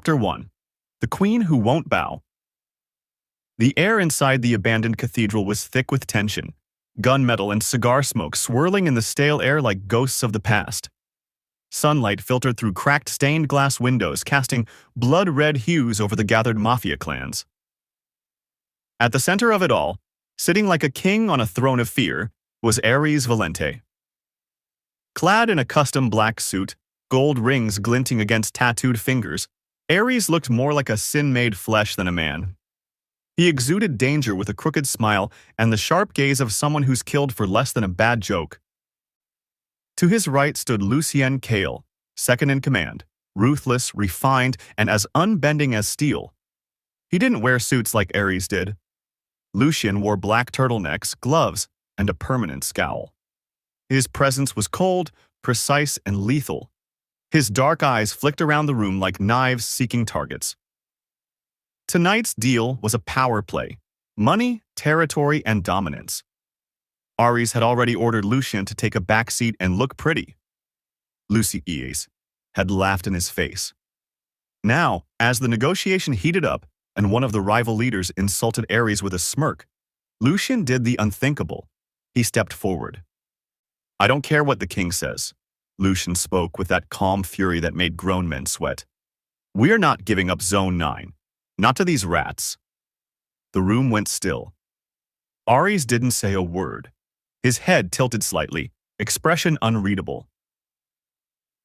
Chapter 1. The Queen Who Won't Bow. The air inside the abandoned cathedral was thick with tension, gunmetal and cigar smoke swirling in the stale air like ghosts of the past. Sunlight filtered through cracked stained glass windows, casting blood-red hues over the gathered Mafia clans. At the center of it all, sitting like a king on a throne of fear, was Ares Valente. Clad in a custom black suit, gold rings glinting against tattooed fingers, Ares looked more like a sin-made flesh than a man. He exuded danger with a crooked smile and the sharp gaze of someone who's killed for less than a bad joke. To his right stood Lucien Kale, second in command, ruthless, refined, and as unbending as steel. He didn't wear suits like Ares did. Lucien wore black turtlenecks, gloves, and a permanent scowl. His presence was cold, precise, and lethal. His dark eyes flicked around the room like knives seeking targets. Tonight's deal was a power play: money, territory, and dominance. Ares had already ordered Lucien to take a back seat and look pretty. Lucien had laughed in his face. Now, as the negotiation heated up and one of the rival leaders insulted Ares with a smirk, Lucien did the unthinkable. He stepped forward. "I don't care what the king says," Lucien spoke with that calm fury that made grown men sweat. "We're not giving up Zone 9. Not to these rats." The room went still. Ares didn't say a word. His head tilted slightly, expression unreadable.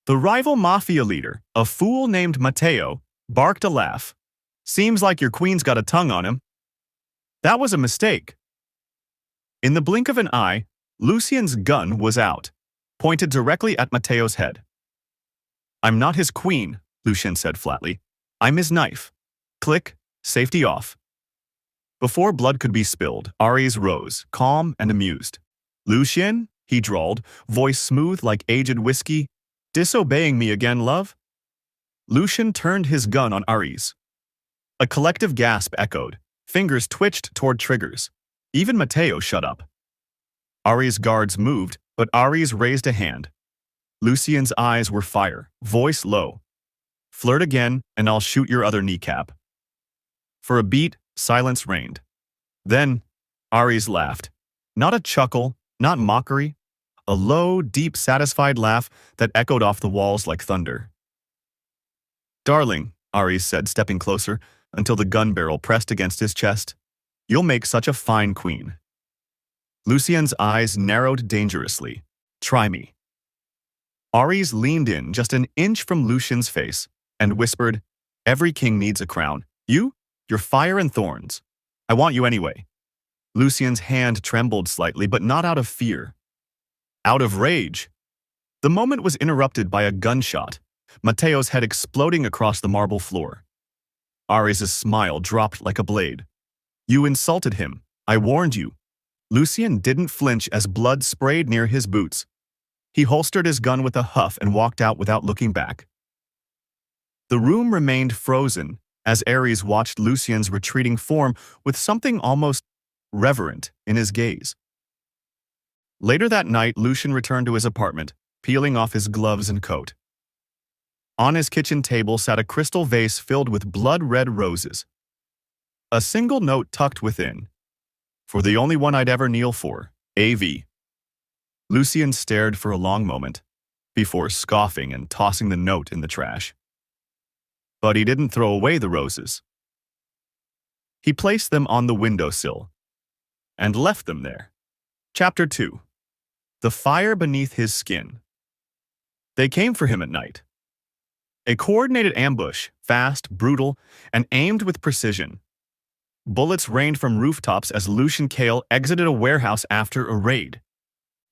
The rival Mafia leader, a fool named Matteo, barked a laugh. "Seems like your queen's got a tongue on him." That was a mistake. In the blink of an eye, Lucien's gun was out, pointed directly at Matteo's head. "I'm not his queen," Lucien said flatly. "I'm his knife." Click, safety off. Before blood could be spilled, Ares rose, calm and amused. "Lucien," he drawled, voice smooth like aged whiskey, "disobeying me again, love?" Lucien turned his gun on Ares. A collective gasp echoed. Fingers twitched toward triggers. Even Matteo shut up. Ares' guards moved, but Ares raised a hand. Lucien's eyes were fire, voice low. "Flirt again, and I'll shoot your other kneecap." For a beat, silence reigned. Then, Ares laughed. Not a chuckle, not mockery. A low, deep, satisfied laugh that echoed off the walls like thunder. "Darling," Ares said, stepping closer, until the gun barrel pressed against his chest, "you'll make such a fine queen." Lucien's eyes narrowed dangerously. "Try me." Ares leaned in just an inch from Lucien's face and whispered, "Every king needs a crown. You're fire and thorns. I want you anyway." Lucien's hand trembled slightly, but not out of fear. Out of rage. The moment was interrupted by a gunshot, Matteo's head exploding across the marble floor. Ares' smile dropped like a blade. "You insulted him. I warned you." Lucien didn't flinch as blood sprayed near his boots. He holstered his gun with a huff and walked out without looking back. The room remained frozen as Ares watched Lucien's retreating form with something almost reverent in his gaze. Later that night, Lucien returned to his apartment, peeling off his gloves and coat. On his kitchen table sat a crystal vase filled with blood-red roses. A single note tucked within. "For the only one I'd ever kneel for, A.V." Lucien stared for a long moment, before scoffing and tossing the note in the trash. But he didn't throw away the roses. He placed them on the windowsill and left them there. Chapter 2. The Fire Beneath His Skin. They came for him at night. A coordinated ambush, fast, brutal, and aimed with precision. Bullets rained from rooftops as Lucien Kale exited a warehouse after a raid.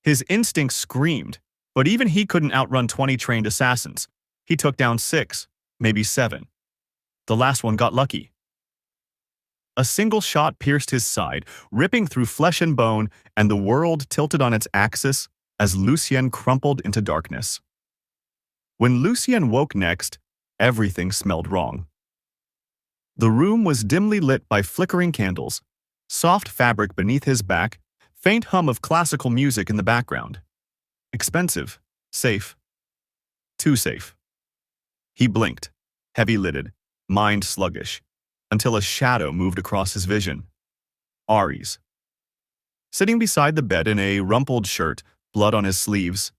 His instincts screamed, but even he couldn't outrun 20 trained assassins. He took down 6, maybe 7. The last one got lucky. A single shot pierced his side, ripping through flesh and bone, and the world tilted on its axis as Lucien crumpled into darkness. When Lucien woke next, everything smelled wrong. The room was dimly lit by flickering candles, soft fabric beneath his back, faint hum of classical music in the background. Expensive, safe, too safe. He blinked, heavy-lidded, mind sluggish, until a shadow moved across his vision. Ares. Sitting beside the bed in a rumpled shirt, blood on his sleeves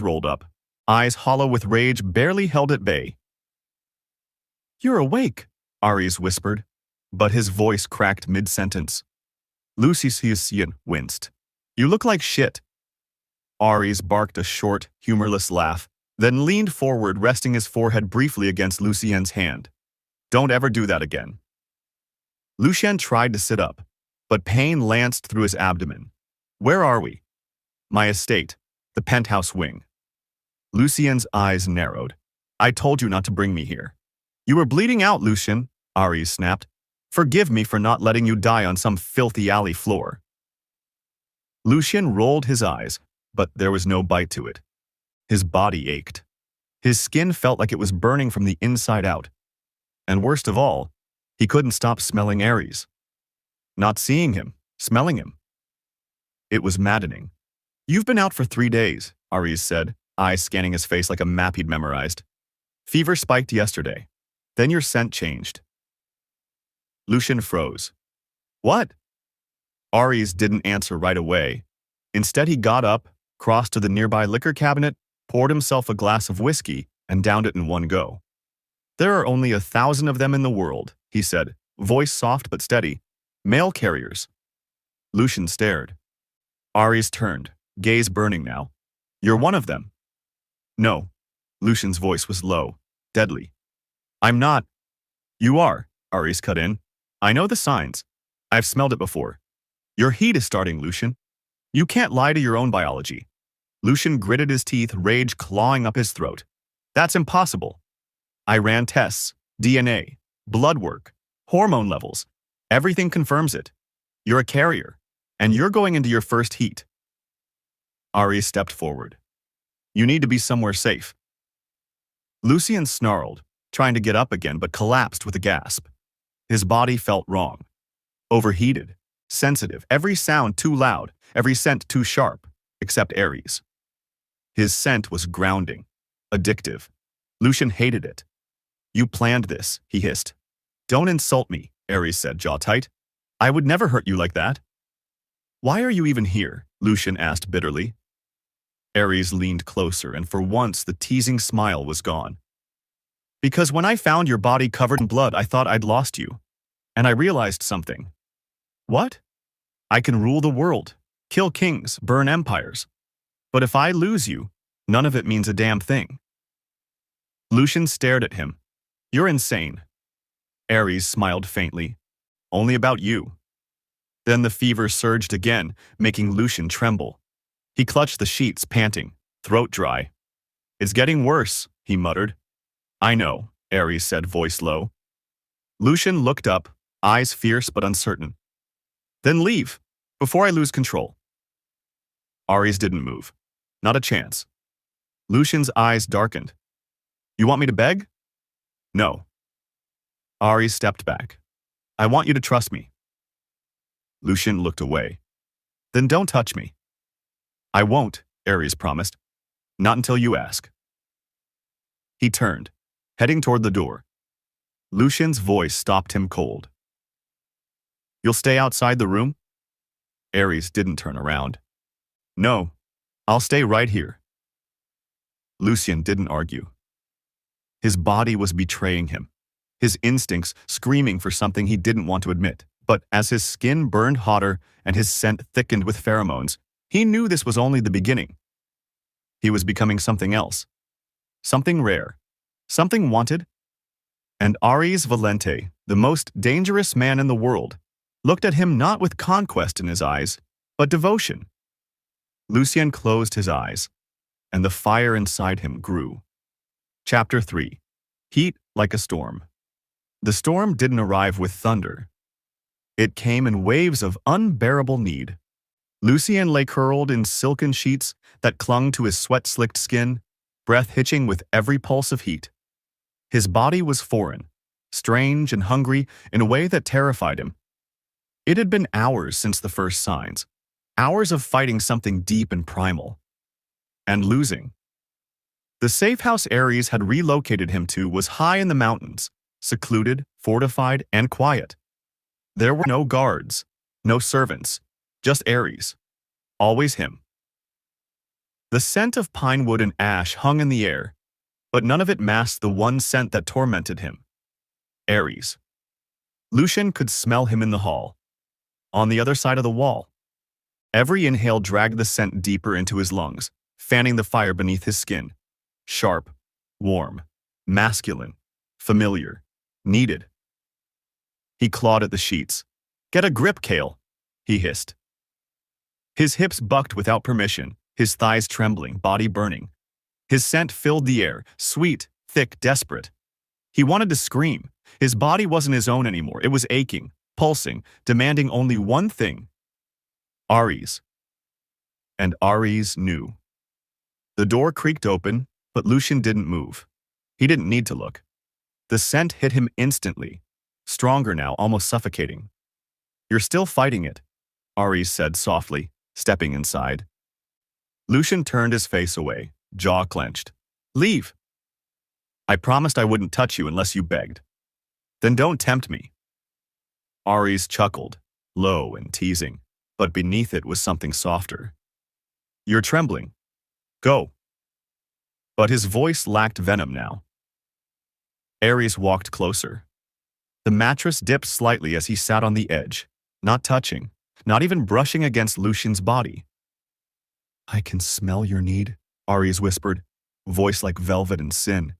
rolled up, eyes hollow with rage barely held at bay. "You're awake," Ares whispered, but his voice cracked mid-sentence. Lucian winced. "You look like shit." Ares barked a short, humorless laugh, then leaned forward, resting his forehead briefly against Lucien's hand. "Don't ever do that again." Lucien tried to sit up, but pain lanced through his abdomen. "Where are we?" "My estate, the penthouse wing." Lucien's eyes narrowed. "I told you not to bring me here." "You were bleeding out, Lucien," Ares snapped. "Forgive me for not letting you die on some filthy alley floor." Lucien rolled his eyes, but there was no bite to it. His body ached. His skin felt like it was burning from the inside out. And worst of all, he couldn't stop smelling Ares. Not seeing him, smelling him. It was maddening. "You've been out for 3 days, Ares said, eyes scanning his face like a map he'd memorized. "Fever spiked yesterday. Then your scent changed." Lucien froze. "What?" Ares didn't answer right away. Instead, he got up, crossed to the nearby liquor cabinet, poured himself a glass of whiskey, and downed it in one go. "There are only 1,000 of them in the world," he said, voice soft but steady. "Mail carriers." Lucien stared. Ares turned, gaze burning now. "You're one of them." "No." Lucien's voice was low, deadly. "I'm not." "You are," Ares cut in. "I know the signs. I've smelled it before. Your heat is starting, Lucien. You can't lie to your own biology." Lucien gritted his teeth, rage clawing up his throat. "That's impossible. I ran tests, DNA, blood work, hormone levels. Everything confirms it. You're a carrier, and you're going into your first heat." Ares stepped forward. "You need to be somewhere safe." Lucien snarled, trying to get up again, but collapsed with a gasp. His body felt wrong. Overheated, sensitive, every sound too loud, every scent too sharp, except Ares. His scent was grounding, addictive. Lucien hated it. "You planned this," he hissed. "Don't insult me," Ares said, jaw tight. "I would never hurt you like that." "Why are you even here?" Lucien asked bitterly. Ares leaned closer, and for once the teasing smile was gone. "Because when I found your body covered in blood, I thought I'd lost you. And I realized something." "What?" "I can rule the world, kill kings, burn empires. But if I lose you, none of it means a damn thing." Lucien stared at him. "You're insane." Ares smiled faintly. "Only about you." Then the fever surged again, making Lucien tremble. He clutched the sheets, panting, throat dry. "It's getting worse," he muttered. "I know," Ares said, voice low. Lucien looked up, eyes fierce but uncertain. "Then leave, before I lose control." Ares didn't move. Not a chance. Lucien's eyes darkened. "You want me to beg?" "No." Ares stepped back. "I want you to trust me." Lucien looked away. "Then don't touch me." "I won't," Ares promised. "Not until you ask." He turned, heading toward the door. Lucien's voice stopped him cold. "You'll stay outside the room?" Ares didn't turn around. "No, I'll stay right here." Lucien didn't argue. His body was betraying him, his instincts screaming for something he didn't want to admit. But as his skin burned hotter and his scent thickened with pheromones, he knew this was only the beginning. He was becoming something else. Something rare. Something wanted. And Ares Valente, the most dangerous man in the world, looked at him not with conquest in his eyes, but devotion. Lucien closed his eyes, and the fire inside him grew. Chapter 3. Heat like a storm. The storm didn't arrive with thunder. It came in waves of unbearable need. Lucien lay curled in silken sheets that clung to his sweat-slicked skin, breath hitching with every pulse of heat. His body was foreign, strange and hungry in a way that terrified him. It had been hours since the first signs, hours of fighting something deep and primal. And losing. The safe house Ares had relocated him to was high in the mountains, secluded, fortified, and quiet. There were no guards, no servants, just Ares. Always him. The scent of pine wood and ash hung in the air, but none of it masked the one scent that tormented him. Ares. Lucian could smell him in the hall, on the other side of the wall. Every inhale dragged the scent deeper into his lungs, fanning the fire beneath his skin. Sharp, warm, masculine, familiar, needed. He clawed at the sheets. "Get a grip, Kale," he hissed. His hips bucked without permission, his thighs trembling, body burning. His scent filled the air, sweet, thick, desperate. He wanted to scream. His body wasn't his own anymore. It was aching, pulsing, demanding only one thing. Ares. And Ares knew. The door creaked open, but Lucian didn't move. He didn't need to look. The scent hit him instantly, stronger now, almost suffocating. "You're still fighting it," Ares said softly, stepping inside. Lucian turned his face away, jaw clenched. "Leave. I promised I wouldn't touch you unless you begged. Then don't tempt me." Ares chuckled, low and teasing, but beneath it was something softer. "You're trembling. Go." But his voice lacked venom now. Ares walked closer. The mattress dipped slightly as he sat on the edge, not touching, not even brushing against Lucian's body. "I can smell your need," Ares whispered, voice like velvet and sin.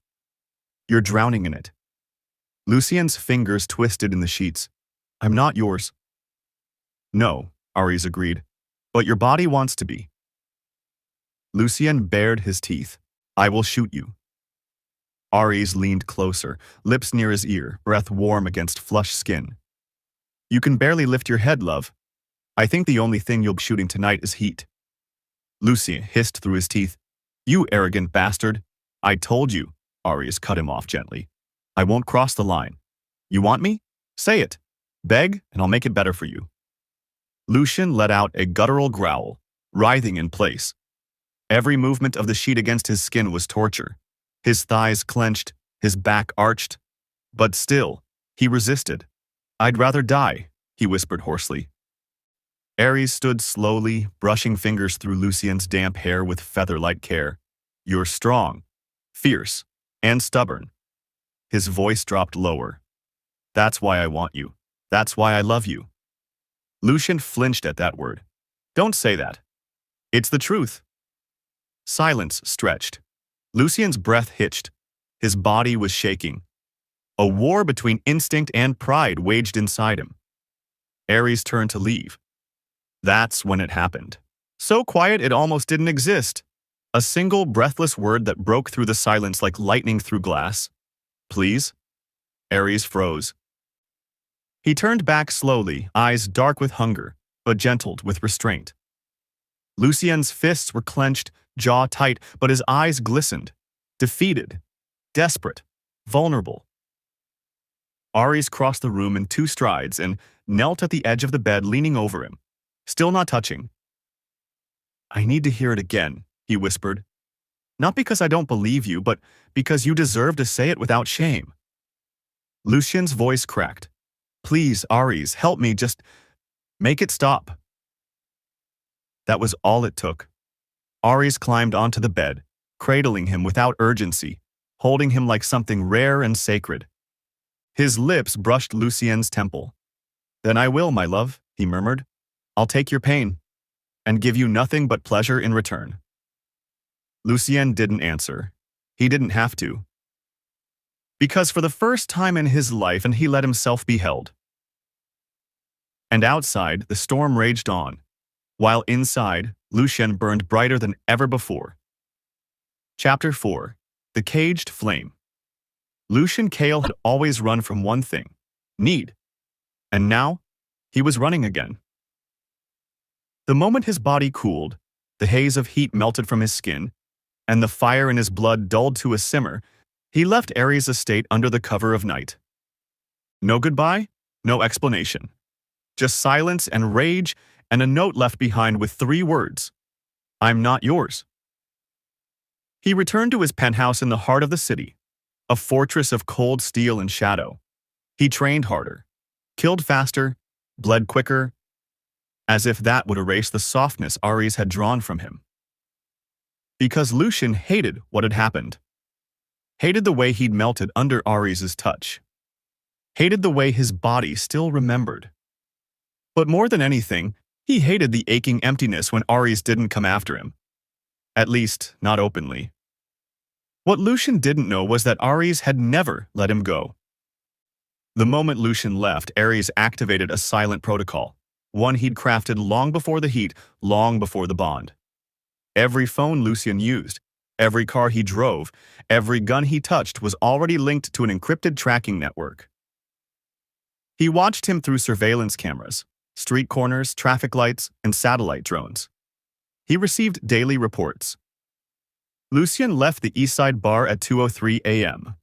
"You're drowning in it." Lucian's fingers twisted in the sheets. "I'm not yours." "No," Ares agreed, "but your body wants to be." Lucian bared his teeth. "I will shoot you." Ares leaned closer, lips near his ear, breath warm against flushed skin. "You can barely lift your head, love. I think the only thing you'll be shooting tonight is heat." Lucian hissed through his teeth. "You arrogant bastard. I told you," Ares cut him off gently. "I won't cross the line. You want me? Say it. Beg, and I'll make it better for you." Lucian let out a guttural growl, writhing in place. Every movement of the sheet against his skin was torture. His thighs clenched, his back arched. But still, he resisted. "I'd rather die," he whispered hoarsely. Ares stood slowly, brushing fingers through Lucian's damp hair with feather-like care. "You're strong, fierce, and stubborn." His voice dropped lower. "That's why I want you. That's why I love you." Lucian flinched at that word. "Don't say that. It's the truth." Silence stretched. Lucian's breath hitched. His body was shaking. A war between instinct and pride waged inside him. Ares turned to leave. That's when it happened. So quiet it almost didn't exist. A single breathless word that broke through the silence like lightning through glass. "Please?" Ares froze. He turned back slowly, eyes dark with hunger, but gentled with restraint. Lucian's fists were clenched, jaw tight, but his eyes glistened. Defeated, desperate, vulnerable. Ares crossed the room in 2 strides and knelt at the edge of the bed, leaning over him, still not touching. "I need to hear it again," he whispered. "Not because I don't believe you, but because you deserve to say it without shame." Lucian's voice cracked. "Please, Ares, help me, just make it stop." That was all it took. Ares climbed onto the bed, cradling him without urgency, holding him like something rare and sacred. His lips brushed Lucian's temple. "Then I will, my love," he murmured. "I'll take your pain, and give you nothing but pleasure in return." Lucian didn't answer. He didn't have to. Because for the first time in his life, and he let himself be held. And outside, the storm raged on, while inside, Lucian burned brighter than ever before. Chapter 4. The Caged Flame. Lucian Kale had always run from one thing: need. And now, he was running again. The moment his body cooled, the haze of heat melted from his skin, and the fire in his blood dulled to a simmer, he left Ares' estate under the cover of night. No goodbye, no explanation. Just silence and rage, and a note left behind with 3 words: "I'm not yours." He returned to his penthouse in the heart of the city, a fortress of cold steel and shadow. He trained harder, killed faster, bled quicker, as if that would erase the softness Ares had drawn from him. Because Lucian hated what had happened. Hated the way he'd melted under Ares' touch. Hated the way his body still remembered. But more than anything, he hated the aching emptiness when Ares didn't come after him. At least, not openly. What Lucian didn't know was that Ares had never let him go. The moment Lucian left, Ares activated a silent protocol, one he'd crafted long before the heat, long before the bond. Every phone Lucian used, every car he drove, every gun he touched was already linked to an encrypted tracking network. He watched him through surveillance cameras, street corners, traffic lights, and satellite drones. He received daily reports. Lucian left the Eastside bar at 2:03 a.m.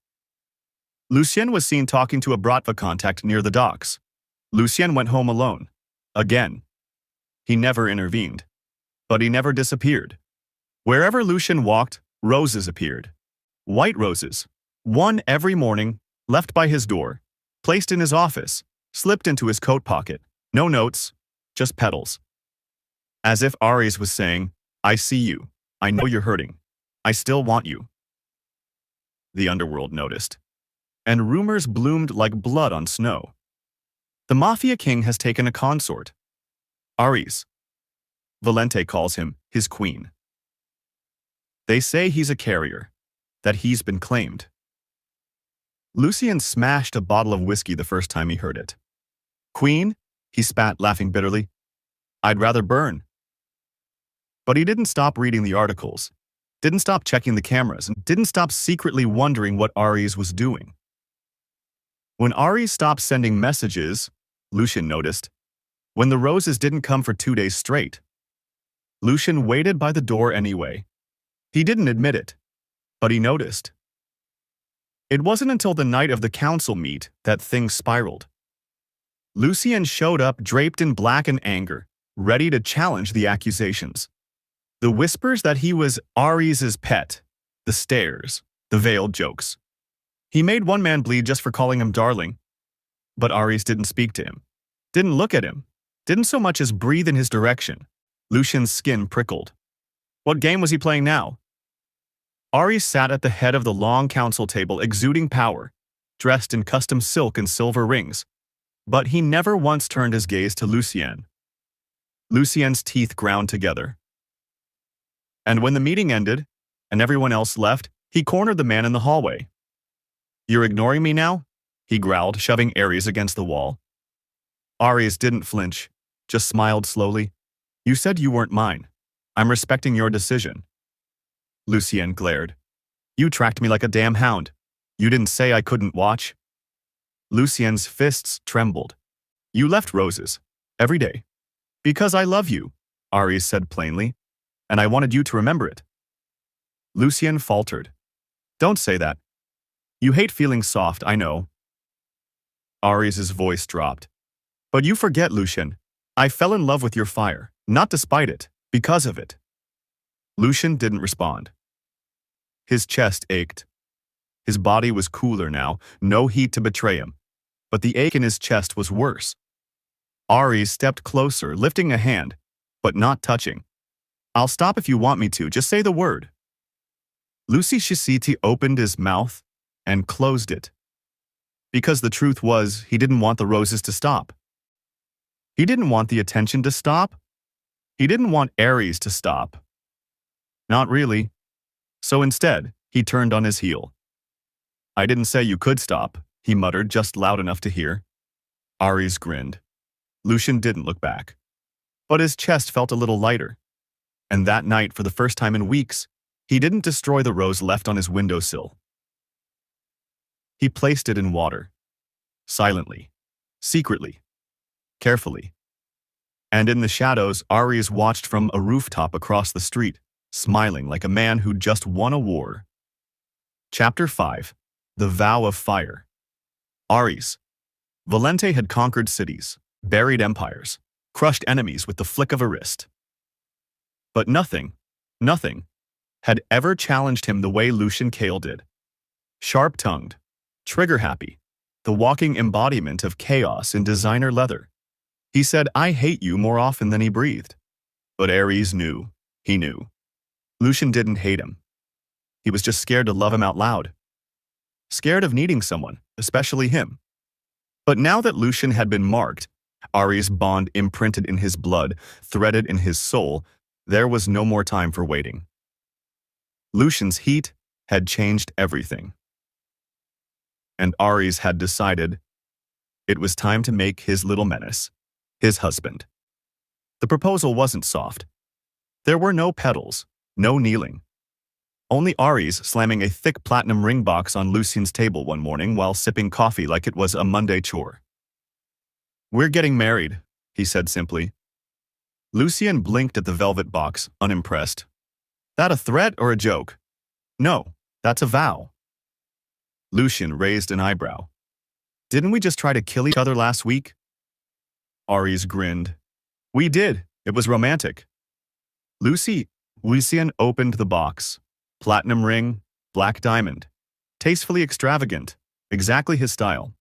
Lucian was seen talking to a Bratva contact near the docks. Lucian went home alone. Again. He never intervened. But he never disappeared. Wherever Lucian walked, roses appeared. White roses. One every morning, left by his door, placed in his office, slipped into his coat pocket. No notes, just petals. As if Ares was saying, I see you. I know you're hurting. I still want you. The underworld noticed. And rumors bloomed like blood on snow. The Mafia king has taken a consort. Ares. Valente calls him his queen. They say he's a carrier, that he's been claimed. Lucian smashed a bottle of whiskey the first time he heard it. Queen? He spat, laughing bitterly. I'd rather burn. But he didn't stop reading the articles, didn't stop checking the cameras, and didn't stop secretly wondering what Ares was doing. When Ares stopped sending messages, Lucian noticed. When the roses didn't come for 2 days straight. Lucian waited by the door anyway. He didn't admit it, but he noticed. It wasn't until the night of the council meet that things spiraled. Lucian showed up draped in black and anger, ready to challenge the accusations. The whispers that he was Ares' pet, the stares, the veiled jokes. He made one man bleed just for calling him darling. But Ares didn't speak to him, didn't look at him, didn't so much as breathe in his direction. Lucian's skin prickled. What game was he playing now? Ares sat at the head of the long council table exuding power, dressed in custom silk and silver rings. But he never once turned his gaze to Lucian. Lucian's teeth ground together. And when the meeting ended, and everyone else left, he cornered the man in the hallway. You're ignoring me now? He growled, shoving Ares against the wall. Ares didn't flinch, just smiled slowly. You said you weren't mine. I'm respecting your decision. Lucian glared. You tracked me like a damn hound. You didn't say I couldn't watch. Lucian's fists trembled. You left roses. Every day. Because I love you, Ares said plainly. And I wanted you to remember it. Lucian faltered. Don't say that. You hate feeling soft, I know. Ares' voice dropped. But you forget, Lucian. I fell in love with your fire, not despite it, because of it. Lucian didn't respond. His chest ached. His body was cooler now, no heat to betray him. But the ache in his chest was worse. Ares stepped closer, lifting a hand, but not touching. I'll stop if you want me to, just say the word. Lucy Shisiti opened his mouth and closed it. Because the truth was, he didn't want the roses to stop. He didn't want the attention to stop. He didn't want Ares to stop. Not really. So instead, he turned on his heel. I didn't say you could stop, he muttered just loud enough to hear. Ares grinned. Lucian didn't look back. But his chest felt a little lighter. And that night, for the first time in weeks, he didn't destroy the rose left on his windowsill. He placed it in water. Silently. Secretly. Carefully. And in the shadows, Ares watched from a rooftop across the street, smiling like a man who'd just won a war. Chapter 5. The Vow of Fire. Ares. Valente had conquered cities, buried empires, crushed enemies with the flick of a wrist. But nothing, had ever challenged him the way Lucian Kale did. Sharp-tongued, trigger-happy, the walking embodiment of chaos in designer leather. He said, "I hate you," more often than he breathed. But Ares knew. He knew. Lucian didn't hate him. He was just scared to love him out loud. Scared of needing someone, especially him. But now that Lucian had been marked, Ares' bond imprinted in his blood, threaded in his soul, there was no more time for waiting. Lucian's heat had changed everything. And Ares had decided it was time to make his little menace his husband. The proposal wasn't soft. There were no petals, no kneeling. Only Ares slamming a thick platinum ring box on Lucian's table one morning while sipping coffee like it was a Monday chore. "We're getting married," he said simply. Lucian blinked at the velvet box, unimpressed. "That a threat or a joke?" "No, that's a vow." Lucian raised an eyebrow. "Didn't we just try to kill each other last week?" Ares grinned. "We did. It was romantic." Lucian opened the box. Platinum ring, black diamond. Tastefully extravagant. Exactly his style.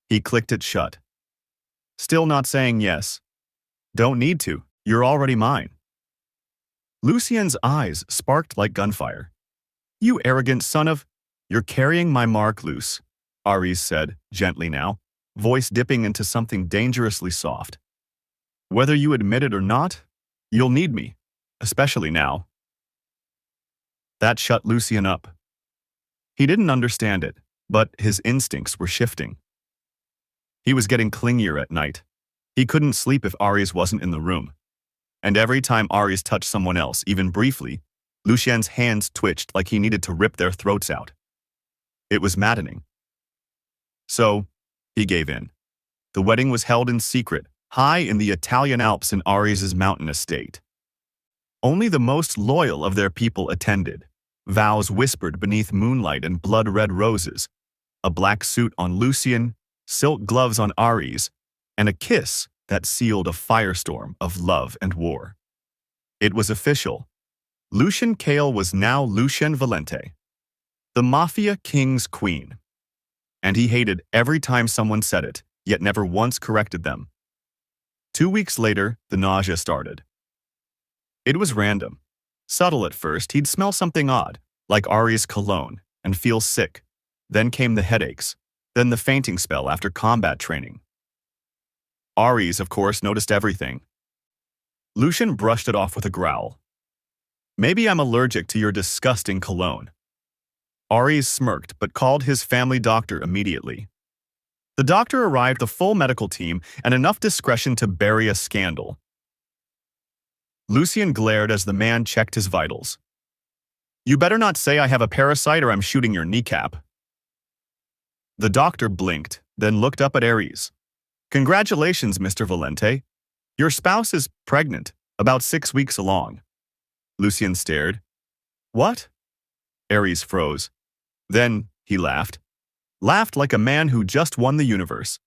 He clicked it shut. "Still not saying yes." "Don't need to. You're already mine." Lucian's eyes sparked like gunfire. "You arrogant son of—" "You're carrying my mark, Luce," Ares said, gently now, voice dipping into something dangerously soft. "Whether you admit it or not, you'll need me, especially now." That shut Lucian up. He didn't understand it, but his instincts were shifting. He was getting clingier at night. He couldn't sleep if Ares wasn't in the room. And every time Ares touched someone else, even briefly, Lucian's hands twitched like he needed to rip their throats out. It was maddening. So, he gave in. The wedding was held in secret, high in the Italian Alps in Ares' mountain estate. Only the most loyal of their people attended, vows whispered beneath moonlight and blood-red roses, a black suit on Lucian, silk gloves on Ares, and a kiss that sealed a firestorm of love and war. It was official. Lucian Kale was now Lucian Valente, the Mafia king's queen. And he hated every time someone said it, yet never once corrected them. 2 weeks later, the nausea started. It was random. Subtle at first, he'd smell something odd, like Ares' cologne, and feel sick. Then came the headaches, then the fainting spell after combat training. Ares, of course, noticed everything. Lucian brushed it off with a growl. "Maybe I'm allergic to your disgusting cologne." Ares smirked but called his family doctor immediately. The doctor arrived with a full medical team and enough discretion to bury a scandal. Lucian glared as the man checked his vitals. "You better not say I have a parasite or I'm shooting your kneecap." The doctor blinked, then looked up at Ares. "Congratulations, Mr. Valente. Your spouse is pregnant, about 6 weeks along." Lucian stared. "What?" Ares froze. Then he laughed. Laughed like a man who just won the universe.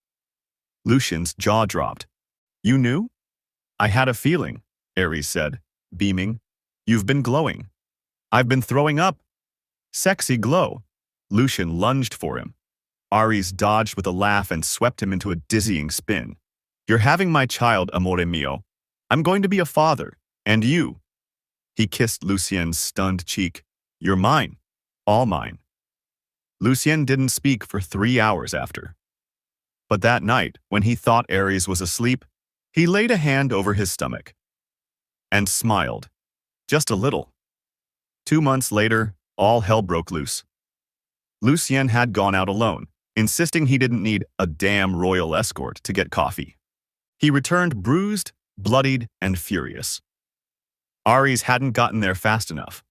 Lucian's jaw dropped. "You knew?" "I had a feeling," Ares said, beaming. "You've been glowing." "I've been throwing up." "Sexy glow." Lucian lunged for him. Ares dodged with a laugh and swept him into a dizzying spin. "You're having my child, amore mio. I'm going to be a father. And you." He kissed Lucian's stunned cheek. "You're mine. All mine." Lucian didn't speak for 3 hours after. But that night, when he thought Ares was asleep, he laid a hand over his stomach. And smiled. Just a little. 2 months later, all hell broke loose. Lucian had gone out alone, insisting he didn't need a damn royal escort to get coffee. He returned bruised, bloodied, and furious. Ares hadn't gotten there fast enough.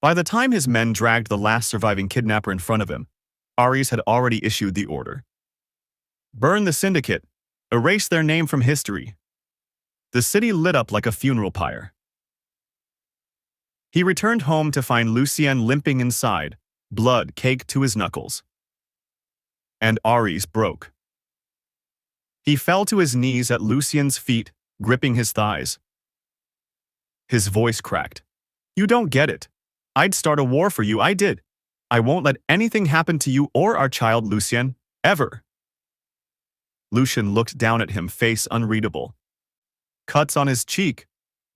By the time his men dragged the last surviving kidnapper in front of him, Ares had already issued the order. "Burn the syndicate. Erase their name from history." The city lit up like a funeral pyre. He returned home to find Lucian limping inside, blood caked to his knuckles. And Ares broke. He fell to his knees at Lucian's feet, gripping his thighs. His voice cracked. "You don't get it. I'd start a war for you, I did. I won't let anything happen to you or our child, Lucien, ever. Lucien looked down at him, face unreadable. Cuts on his cheek,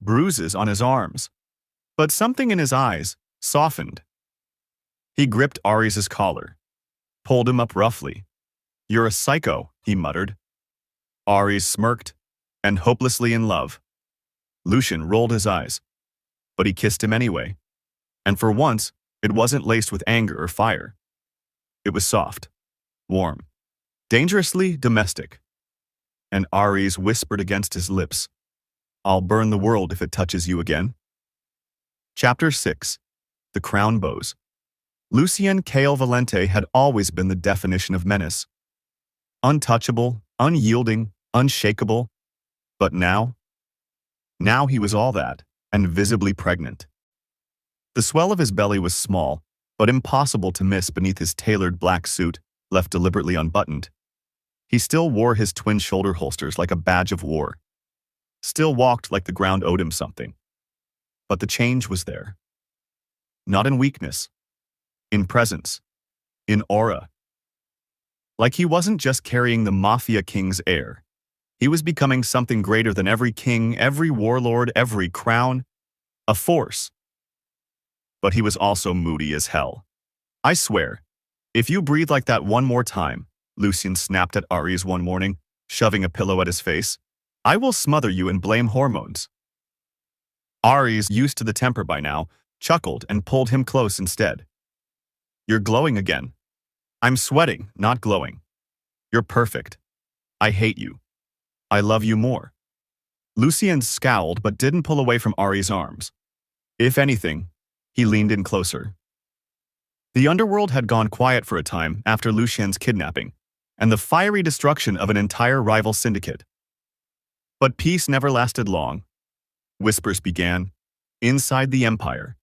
bruises on his arms. But something in his eyes softened. He gripped Aries' collar, pulled him up roughly. You're a psycho, he muttered. Aries smirked, and hopelessly in love. Lucien rolled his eyes, but he kissed him anyway. And for once, it wasn't laced with anger or fire. It was soft, warm, dangerously domestic. And Aries whispered against his lips, I'll burn the world if it touches you again. Chapter 6. The Crown Bows. Lucien Cael Valente had always been the definition of menace. Untouchable, unyielding, unshakable. But now he was all that, and visibly pregnant. The swell of his belly was small, but impossible to miss beneath his tailored black suit, left deliberately unbuttoned. He still wore his twin shoulder holsters like a badge of war. Still walked like the ground owed him something. But the change was there. Not in weakness. In presence. In aura. Like he wasn't just carrying the Mafia king's air. He was becoming something greater than every king, every warlord, every crown. A force. But he was also moody as hell. I swear, if you breathe like that one more time, Lucien snapped at Aries one morning, shoving a pillow at his face, I will smother you and blame hormones. Aries, used to the temper by now, chuckled and pulled him close instead. You're glowing again. I'm sweating, not glowing. You're perfect. I hate you. I love you more. Lucien scowled but didn't pull away from Aries' arms. If anything, he leaned in closer. The underworld had gone quiet for a time after Lucien's kidnapping and the fiery destruction of an entire rival syndicate. But peace never lasted long. Whispers began, inside the Empire,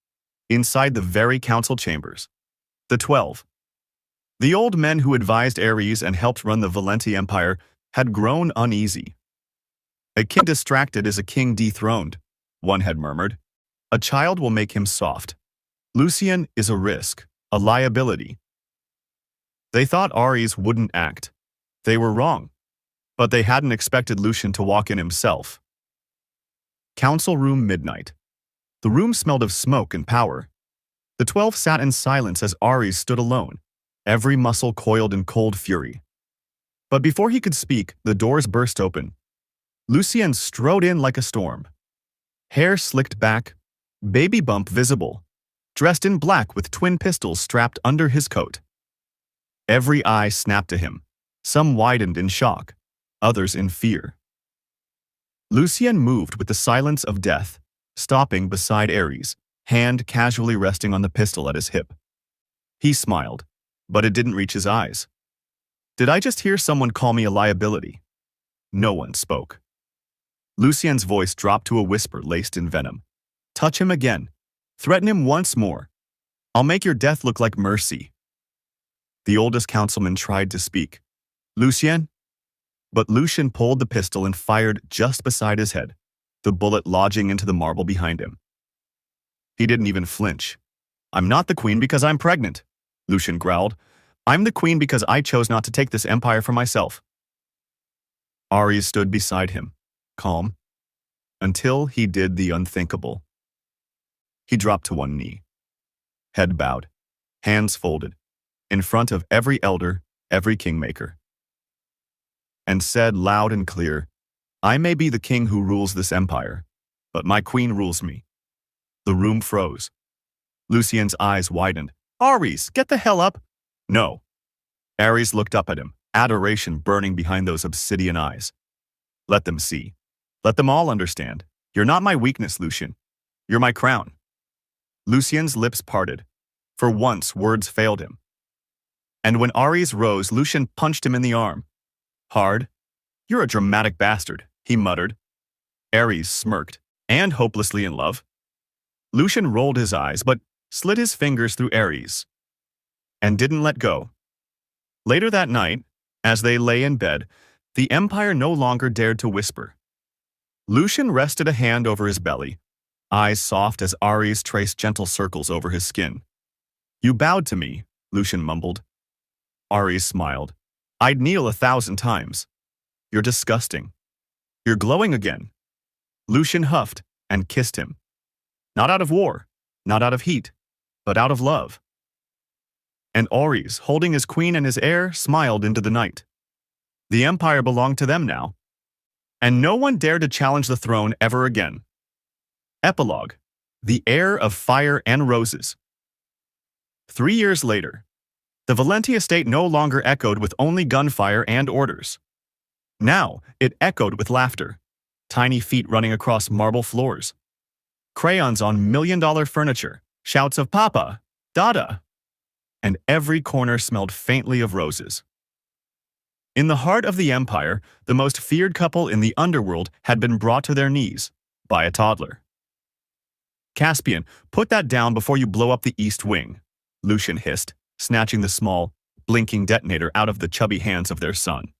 inside the very council chambers. The 12. The old men who advised Ares and helped run the Valente Empire had grown uneasy. A king distracted is a king dethroned, one had murmured. A child will make him soft. Lucien is a risk, a liability. They thought Ares wouldn't act. They were wrong. But they hadn't expected Lucien to walk in himself. Council room midnight. The room smelled of smoke and power. The 12 sat in silence as Ares stood alone, every muscle coiled in cold fury. But before he could speak, the doors burst open. Lucien strode in like a storm. Hair slicked back, baby bump visible, dressed in black with twin pistols strapped under his coat. Every eye snapped to him, some widened in shock, others in fear. Lucien moved with the silence of death, stopping beside Ares, hand casually resting on the pistol at his hip. He smiled, but it didn't reach his eyes. Did I just hear someone call me a liability? No one spoke. Lucien's voice dropped to a whisper laced in venom. Touch him again. Threaten him once more. I'll make your death look like mercy. The oldest councilman tried to speak. Lucien? But Lucien pulled the pistol and fired just beside his head, the bullet lodging into the marble behind him. He didn't even flinch. I'm not the queen because I'm pregnant, Lucien growled. I'm the queen because I chose not to take this empire for myself. Ares stood beside him, calm, until he did the unthinkable. He dropped to one knee, head bowed, hands folded, in front of every elder, every kingmaker, and said loud and clear, I may be the king who rules this empire, but my queen rules me. The room froze. Lucien's eyes widened. Ares, get the hell up! No. Ares looked up at him, adoration burning behind those obsidian eyes. Let them see. Let them all understand. You're not my weakness, Lucien. You're my crown. Lucien's lips parted. For once, words failed him. And when Ares rose, Lucien punched him in the arm. Hard. You're a dramatic bastard, he muttered. Ares smirked, and hopelessly in love. Lucien rolled his eyes, but slid his fingers through Ares, and didn't let go. Later that night, as they lay in bed, the Empire no longer dared to whisper. Lucien rested a hand over his belly, eyes soft as Ares traced gentle circles over his skin. You bowed to me, Lucian mumbled. Ares smiled. I'd kneel 1,000 times. You're disgusting. You're glowing again. Lucian huffed and kissed him. Not out of war, not out of heat, but out of love. And Ares, holding his queen and his heir, smiled into the night. The empire belonged to them now, and no one dared to challenge the throne ever again. Epilogue: The Heir of Fire and Roses. 3 years later, the Valenti estate no longer echoed with only gunfire and orders. Now it echoed with laughter, tiny feet running across marble floors, crayons on million-dollar furniture, shouts of "Papa," "Dada," and every corner smelled faintly of roses. In the heart of the empire, the most feared couple in the underworld had been brought to their knees by a toddler. "Caspian, put that down before you blow up the East Wing," Lucian hissed, snatching the small, blinking detonator out of the chubby hands of their son.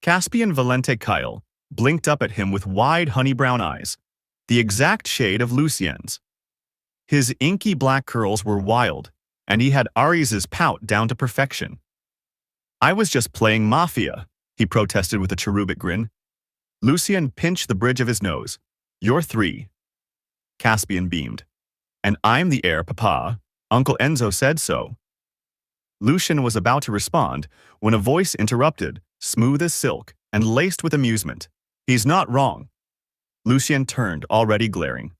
Caspian Valente Kyle blinked up at him with wide honey-brown eyes, the exact shade of Lucien's. His inky black curls were wild, and he had Ares's pout down to perfection. "I was just playing Mafia," he protested with a cherubic grin. Lucian pinched the bridge of his nose. "You're 3. Caspian beamed. "And I'm the heir, Papa. Uncle Enzo said so." Lucian was about to respond when a voice interrupted, smooth as silk and laced with amusement. "He's not wrong." Lucian turned, already glaring.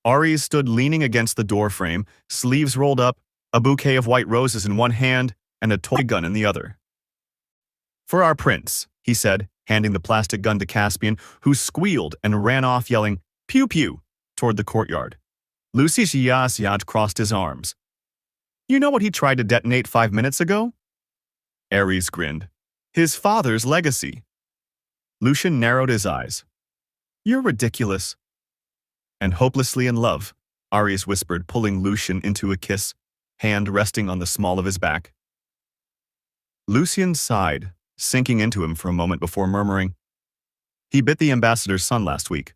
Ares stood leaning against the doorframe, sleeves rolled up, a bouquet of white roses in one hand and a toy gun in the other. "For our prince," he said, handing the plastic gun to Caspian, who squealed and ran off yelling, "Pew pew," toward the courtyard. Lucian crossed his arms. "You know what he tried to detonate 5 minutes ago?" Ares grinned. "His father's legacy." Lucian narrowed his eyes. "You're ridiculous." "And hopelessly in love," Ares whispered, pulling Lucian into a kiss, hand resting on the small of his back. Lucian sighed, sinking into him for a moment before murmuring, "He bit the ambassador's son last week."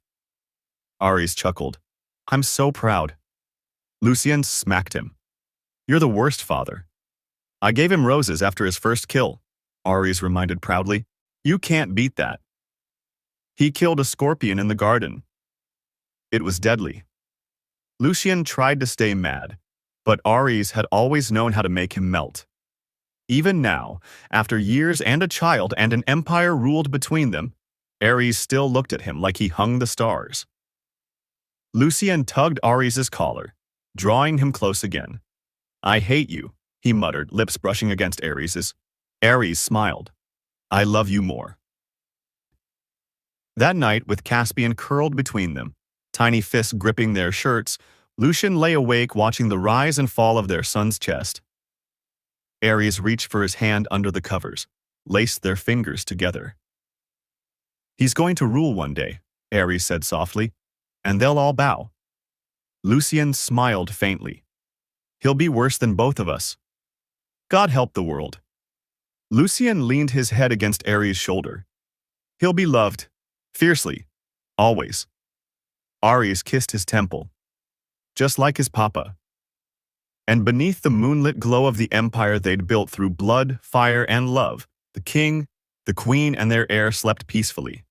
Ares chuckled. "I'm so proud." Lucian smacked him. "You're the worst father." "I gave him roses after his first kill," Ares reminded proudly. "You can't beat that." "He killed a scorpion in the garden. It was deadly." Lucian tried to stay mad, but Ares had always known how to make him melt. Even now, after years and a child and an empire ruled between them, Ares still looked at him like he hung the stars. Lucian tugged Ares's collar, drawing him close again. "I hate you," he muttered, lips brushing against Ares's. Ares smiled. "I love you more." That night, with Caspian curled between them, tiny fists gripping their shirts, Lucian lay awake watching the rise and fall of their son's chest. Ares reached for his hand under the covers, laced their fingers together. "He's going to rule one day," Ares said softly, "and they'll all bow." Lucian smiled faintly. "He'll be worse than both of us. God help the world." Lucian leaned his head against Ares' shoulder. "He'll be loved, fiercely, always." Ares kissed his temple, just like his papa. And beneath the moonlit glow of the empire they'd built through blood, fire, and love, the king, the queen, and their heir slept peacefully.